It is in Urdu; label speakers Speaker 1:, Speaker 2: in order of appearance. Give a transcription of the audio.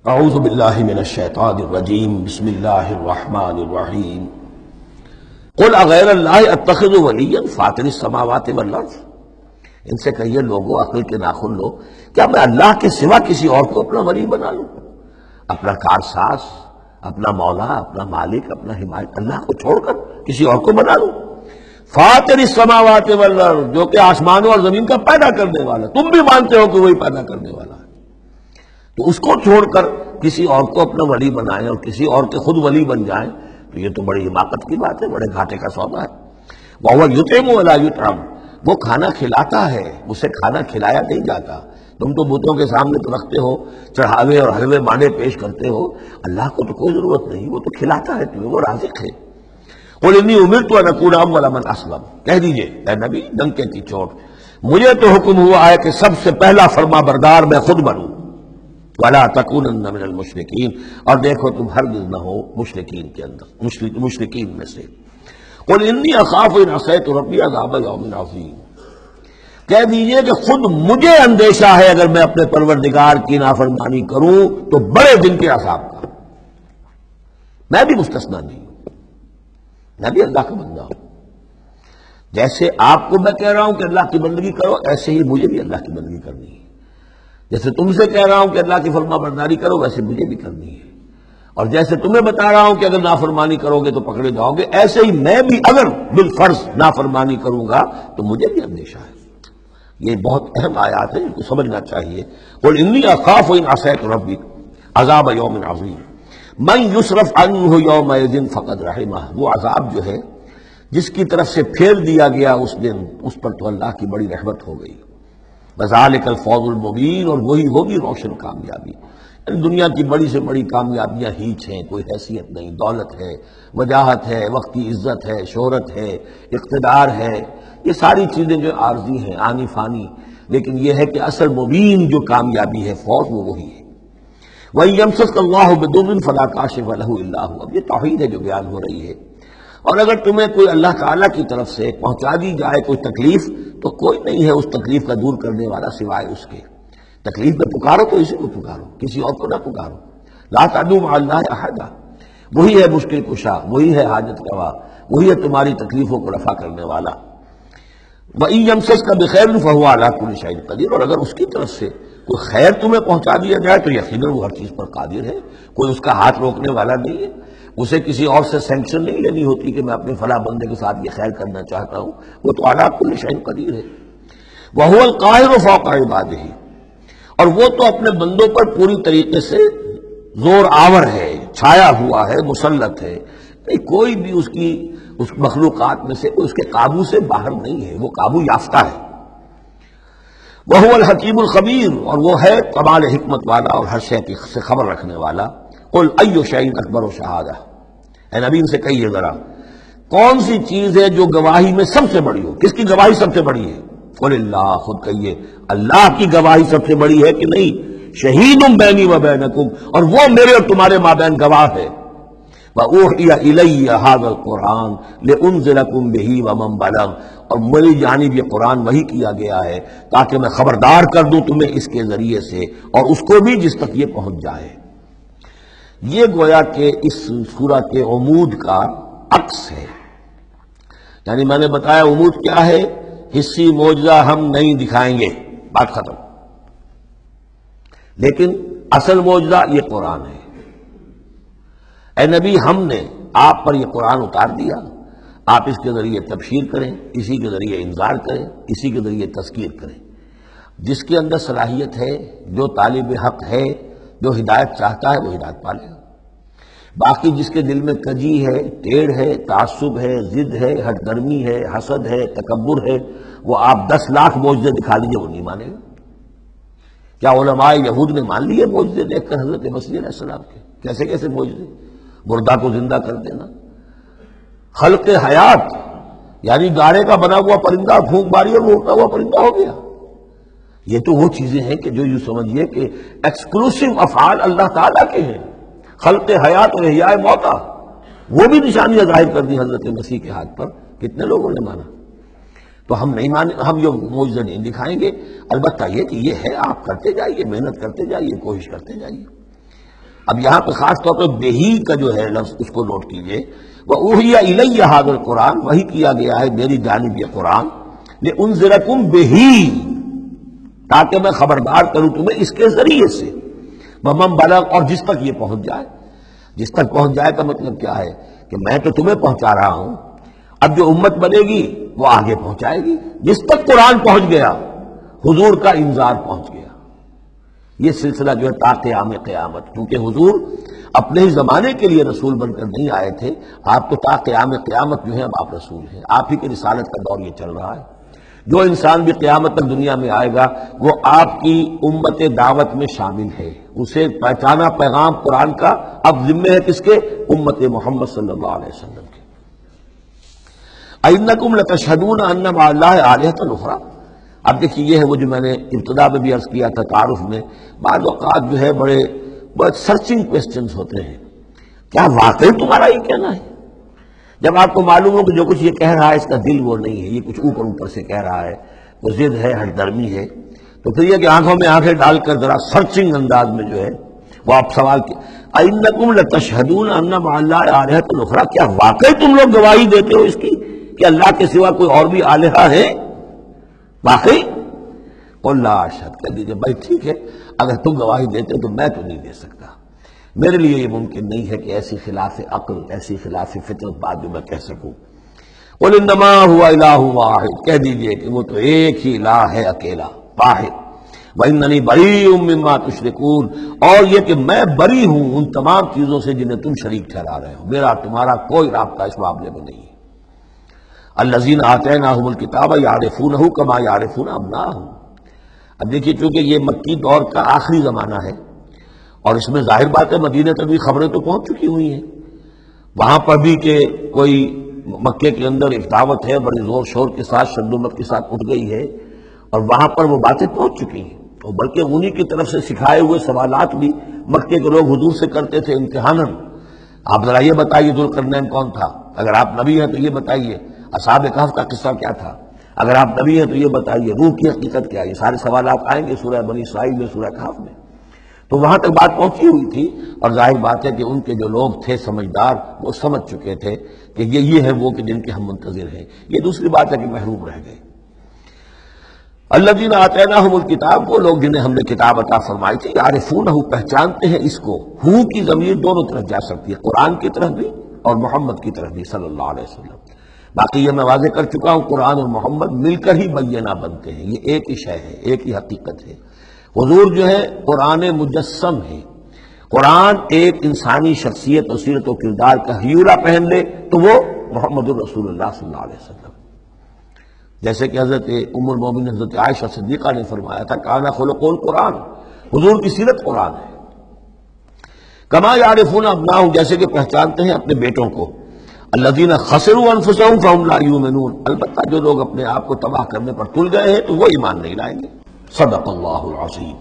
Speaker 1: اعوذ باللہ من الشیطان الرجیم بسم اللہ الرحمن الرحیم قل اغیر اللہ اتخذ ولیا فاطر السماوات والارض، ان سے کہیے لوگوں عقل کے ناخن لو، کیا میں اللہ کے سوا کسی اور کو اپنا ولی بنا لوں؟ اپنا کارساز، اپنا مولا، اپنا مالک، اپنا حمایت اللہ کو چھوڑ کر کسی اور کو بنا لوں؟ فاطر السماوات والارض، جو کہ آسمانوں اور زمین کا پیدا کرنے والا، تم بھی مانتے ہو کہ وہی پیدا کرنے والا ہے، تو اس کو چھوڑ کر کسی اور کو اپنا ولی بنائیں اور کسی اور کے خود ولی بن جائیں، تو یہ تو بڑی حماقت کی بات ہے، بڑے گھاٹے کا سودا ہے۔ وَهُوَ يُطْعِمُ وَلَا يُطْعَمُ، وہ کھانا کھلاتا ہے، اسے کھانا کھلایا نہیں جاتا۔ تم تو بتوں کے سامنے تو رکھتے ہو، چڑھاوے اور حلوے مانے پیش کرتے ہو، اللہ کو تو کوئی ضرورت نہیں، وہ تو کھلاتا ہے تمہیں، وہ رازق ہے۔ قُلْ إِنِّي أُمِرْتُ أَنْ أَكُونَ أَوَّلَ مَنْ أَسْلَمَ، کہہ دیجئے اے نبی ڈنکے کی چوٹ، مجھے تو حکم ہوا ہے کہ سب سے پہلا فرما بردار میں خود بنوں۔ وَلَا تَكُونَنَّ مِنَ الْمُشْرِكِينَ، اور دیکھو تم ہرگز نہ ہو مشرکین کے اندر، مشرکین میں سے۔ قُلْ إِنِّي أَخَافُ إِنْ عَصَيْتُ رَبِّي عَذَابَ يَوْمٍ عَظِيمٍ، کہہ دیجئے کہ خود مجھے اندیشہ ہے اگر میں اپنے پروردگار کی نافرمانی کروں تو بڑے دن کے عذاب کا۔ میں بھی مستثنیٰ نہیں ہوں، میں بھی اللہ کا بندہ ہوں۔ جیسے آپ کو میں کہہ رہا ہوں کہ اللہ کی بندگی کرو، ایسے ہی مجھے بھی اللہ کی بندگی کرنی ہے۔ جیسے تم سے کہہ رہا ہوں کہ اللہ کی فرما برداری کرو، ویسے مجھے بھی کرنی ہے۔ اور جیسے تمہیں بتا رہا ہوں کہ اگر نافرمانی کرو گے تو پکڑے جاؤ گے، ایسے ہی میں بھی اگر بالفرض نافرمانی کروں گا تو مجھے بھی اندیشہ ہے۔ یہ بہت اہم آیات ہیں، ان کو سمجھنا چاہیے۔ قل انی اخاف ان عصیت ربی عذاب یوم عظیم من یصرف عنہ یومئذ فقد رحمہ، وہ عذاب جو ہے جس کی طرف سے پھیر دیا گیا اس دن، اس پر تو اللہ کی بڑی رحمت ہو گئی۔ وذالک الفوز المبین، اور وہی ہوگی روشن کامیابی۔ دنیا کی بڑی سے بڑی کامیابیاں ہیچ ہیں، کوئی حیثیت نہیں، دولت ہے، وجاہت ہے، وقتی عزت ہے، شہرت ہے، اقتدار ہے، یہ ساری چیزیں جو عارضی ہیں، آنی فانی، لیکن یہ ہے کہ اصل مبین جو کامیابی ہے، فوز، وہ وہی ہے۔ وَإِن يَمْسَسْكَ اللَّهُ بِضُرٍّ فَلَا كَاشِفَ لَهُ إِلَّا هُوَ، اب یہ توحید ہے جو بیان ہو رہی ہے۔ اور اگر تمہیں کوئی اللہ تعالیٰ کی طرف سے پہنچا دی جائے کوئی تکلیف، تو کوئی نہیں ہے اس تکلیف کا دور کرنے والا سوائے اس کے۔ تکلیف میں پکارو تو اسی کو پکارو، کسی اور کو نہ پکارو۔ لا تدعوا مع اللہ احدا، وہی ہے مشکل کشا، وہی ہے حاجت روا، وہی ہے تمہاری تکلیفوں کو رفع کرنے والا۔ وَإِن يَمْسَسْكَ بِخَيْرٍ فَهُوَ عَلَىٰ كُلِّ شَيْءٍ قَدِيرٌ، اور اگر اس کی طرف سے کوئی خیر تمہیں پہنچا دیا جائے تو یقیناً وہ ہر چیز پر قادر ہے، کوئی اس کا ہاتھ روکنے والا نہیں ہے۔ اسے کسی اور سے سینکشن نہیں لینی ہوتی کہ میں اپنے فلاں بندے کے ساتھ یہ خیر کرنا چاہتا ہوں، وہ تو عَلَىٰ كُلِّ شَيْءٍ قدیر ہے۔ وَهُوَ الْقَاهِرُ فَوْقَ عِبَادِهِ، اور وہ تو اپنے بندوں پر پوری طریقے سے زور آور ہے، چھایا ہوا ہے، مسلط ہے، کوئی بھی اس مخلوقات میں سے اس کے قابو سے باہر نہیں ہے، وہ قابو یافتہ ہے۔ وَهُوَ الْحَكِيمُ الْخَبِيرُ، اور وہ ہے کمال حکمت والا اور ہر شے کی سے خبر رکھنے والا۔ قُلْ أَيُّ شَيْءٍ أَكْبَرُ شَهَادَةً، اے نبی ان سے کہیے ذرا کون سی چیز ہے جو گواہی میں سب سے بڑی ہو؟ کس کی گواہی سب سے بڑی ہے؟ قُلِ اللَّهُ، خود کہیے اللہ کی گواہی سب سے بڑی ہے کہ نہیں؟ شہید بینی و بینکم، اور وہ میرے اور تمہارے مابین گواہ ہے۔ وَأُوحِيَ إِلَيَّ هَذَا الْقُرْآنُ لِأُنذِرَكُم بِهِ وَمَن بَلَغَ، اور میری جانب یہ قرآن وحی کیا گیا ہے تاکہ میں خبردار کر دوں تمہیں اس کے ذریعے سے، اور اس کو بھی جس تک یہ پہنچ جائے۔ یہ گویا کہ اس سورہ کے عمود کا عکس ہے، یعنی میں نے بتایا عمود کیا ہے، حصی معجزہ ہم نہیں دکھائیں گے، بات ختم، لیکن اصل معجزہ یہ قرآن ہے۔ اے نبی ہم نے آپ پر یہ قرآن اتار دیا، آپ اس کے ذریعے تبشیر کریں، اسی کے ذریعے انذار کریں، اسی کے ذریعے تذکیر کریں۔ جس کے اندر صلاحیت ہے، جو طالب حق ہے، جو ہدایت چاہتا ہے، وہ ہدایت پالے گا۔ باقی جس کے دل میں کجی ہے، ٹیڑھ ہے، تعصب ہے، ضد ہے، ہٹ درمی ہے، حسد ہے، تکبر ہے، وہ آپ 10 لاکھ معجزے دکھا لیجیے، وہ نہیں مانے گا۔ کیا علماء یہود نے مان لیے معجزے دیکھ کر حضرت مسیح علیہ السلام کے؟ کیسے کیسے معجزے، مردہ کو زندہ کر دینا، خلق حیات، یعنی گاڑے کا بنا ہوا پرندہ پھونک ماری اور وہ اڑتا ہوا پرندہ ہو گیا۔ یہ تو وہ چیزیں ہیں کہ جو یوں سمجھیے کہ ایکسکلوسیو افعال اللہ تعالیٰ کے ہیں، خلق حیات اور احیاء موتا، وہ بھی نشانیاں ظاہر کر دی حضرت مسیح کے ہاتھ پر، کتنے لوگوں نے مانا؟ تو ہم نہیں مانے، ہم یہ معجزہ نہیں دکھائیں گے، البتہ یہ کہ یہ ہے، آپ کرتے جائیے، محنت کرتے جائیے، کوشش کرتے جائیے۔ اب یہاں پہ خاص طور پہ بہی کا جو ہے لفظ اس کو نوٹ کیجئے، وَأُوحِیَ إِلَيَّ هَذَا الْقُرْآنُ، وحی کیا گیا ہے میری جانب یہ قرآن، لِأُنذِرَكُم بِهِ، تاکہ میں خبردار کروں تمہیں اس کے ذریعے سے، وَمَن بَلَغَ، اور جس تک یہ پہنچ جائے۔ جس تک پہنچ جائے کا مطلب کیا ہے کہ میں تو تمہیں پہنچا رہا ہوں، اب جو امت بنے گی وہ آگے پہنچائے گی۔ جس تک قرآن پہنچ گیا حضور کا انذار پہنچ گیا۔ یہ سلسلہ جو ہے تا قیام قیامت، کیونکہ حضور اپنے ہی زمانے کے لیے رسول بن کر نہیں آئے تھے، آپ تو تا قیام قیامت جو ہے اب آپ رسول ہیں، آپ ہی کے رسالت کا دور یہ چل رہا ہے۔ جو انسان بھی قیامت تک دنیا میں آئے گا وہ آپ کی امت دعوت میں شامل ہے، اسے پہچانا پیغام قرآن کا اب ذمہ ہے کس کے؟ امت محمد صلی اللہ علیہ وسلم کے۔ اَإِنَّكُمْ لَتَشْهَدُونَ أَنَّ مَعَ اللَّهِ آلِهَةً أُخْرَىٰ، اب دیکھیے یہ ہے وہ جو میں نے ابتدا میں بھی عرض کیا تھا تعارف میں، بعض اوقات جو ہے بڑے سرچنگ کوسچنز ہوتے ہیں، کیا واقعی تمہارا یہ کہنا ہے؟ جب آپ کو معلوم ہو کہ جو کچھ یہ کہہ رہا ہے اس کا دل وہ نہیں ہے، یہ کچھ اوپر اوپر سے کہہ رہا ہے، وہ ضد ہے، ہٹ درمی ہے، تو پھر یہ کہ آنکھوں میں آنکھیں ڈال کر ذرا سرچنگ انداز میں جو ہے وہ آپ سوال کی اِنَّكُمْ لَتَشْهَدُونَ أَنَّ مَعَ اللَّهِ آلِهَةً أُخْرَىٰ، کیا واقعی تم لوگ گواہی دیتے ہو اس کی کہ اللہ کے سوا کوئی اور بھی آلہہ ہے؟ واقعی؟ قُل لَا أَشْهَدُ، کہہ دیجیے بھائی ٹھیک ہے، اگر تم گواہی دیتے تو میں تو نہیں دے سکتا، میرے لیے یہ ممکن نہیں ہے کہ ایسی خلاف عقل، ایسی خلاف فطرت بات جو میں کہہ سکوں۔ قُلْ إِنَّمَا هُوَ إِلَٰهٌ وَاحِدٌ، کہہ دیجیے کہ وہ تو ایک ہی الہ ہے، اکیلا، واحد۔ وَإِنَّنِي بَرِيءٌ مِّمَّا تُشْرِكُونَ، اور یہ کہ میں بری ہوں ان تمام چیزوں سے جنہیں تم شریک ٹھہرا رہے ہو، میرا تمہارا کوئی رابطہ اس معاملے میں نہیں ہے۔ الَّذِينَ آتَيْنَاهُمُ الْكِتَابَ يَعْرِفُونَهُ كَمَا يَعْرِفُونَ أَبْنَاءَهُمْ، اب دیکھیے چونکہ یہ مکی دور کا آخری زمانہ ہے اور اس میں ظاہر بات ہے مدینہ تک بھی خبریں تو پہنچ چکی ہوئی ہیں، وہاں پر بھی کہ کوئی مکے کے اندر ایک دعوت ہے بڑے زور شور کے ساتھ شدت کے ساتھ اٹھ گئی ہے، اور وہاں پر وہ باتیں پہنچ چکی ہیں، اور بلکہ انہی کی طرف سے سکھائے ہوئے سوالات بھی مکے کے لوگ حضور سے کرتے تھے امتحاناً۔ آپ ذرا یہ بتائیے ذوالقرنین کون تھا؟ اگر آپ نبی ہیں تو یہ بتائیے، اصحاب کہف کا قصہ کیا تھا؟ اگر آپ نبی ہیں تو یہ بتائیے، روح کی حقیقت کیا ہے؟ یہ سارے سوالات آئیں گے سورہ بنی اسرائیل میں، سورہ کہف میں۔ تو وہاں تک بات پہنچی ہوئی تھی، اور ظاہر بات ہے کہ ان کے جو لوگ تھے سمجھدار وہ سمجھ چکے تھے کہ یہ ہے وہ کہ جن کے ہم منتظر ہیں۔ یہ دوسری بات ہے کہ محروم رہ گئے۔ الذین آتیناہم الکتاب، وہ لوگ جنہیں ہم نے کتاب عطا فرمائی تھی، یعرفونہ، پہچانتے ہیں اس کو۔ ہو کی ضمیر دونوں طرف جا سکتی ہے، قرآن کی طرف بھی اور محمد کی طرف بھی صلی اللہ علیہ وسلم۔ باقی یہ میں واضح کر چکا ہوں، قرآن اور محمد مل کر ہی بینہ بنتے ہیں، یہ ایک ہی شے ہے، ایک ہی حقیقت ہے۔ حضور جو ہے قرآن مجسم ہے، قرآن ایک انسانی شخصیت اور سیرت و کردار کا ہیورا پہن لے تو وہ محمد الرسول اللہ صلی اللہ علیہ وسلم، جیسے کہ حضرت ام المومنین حضرت عائشہ صدیقہ نے فرمایا تھا کان خلق القرآن، حضور کی سیرت قرآن ہے۔ کما یعرفون ابناہم، جیسے کہ پہچانتے ہیں اپنے بیٹوں کو۔ الذین خسروا انفسهم فهم لا یؤمنون، البتہ جو لوگ اپنے آپ کو تباہ کرنے پر تل گئے ہیں تو وہ ایمان نہیں لائیں گے۔ صدق اللہ العظیم۔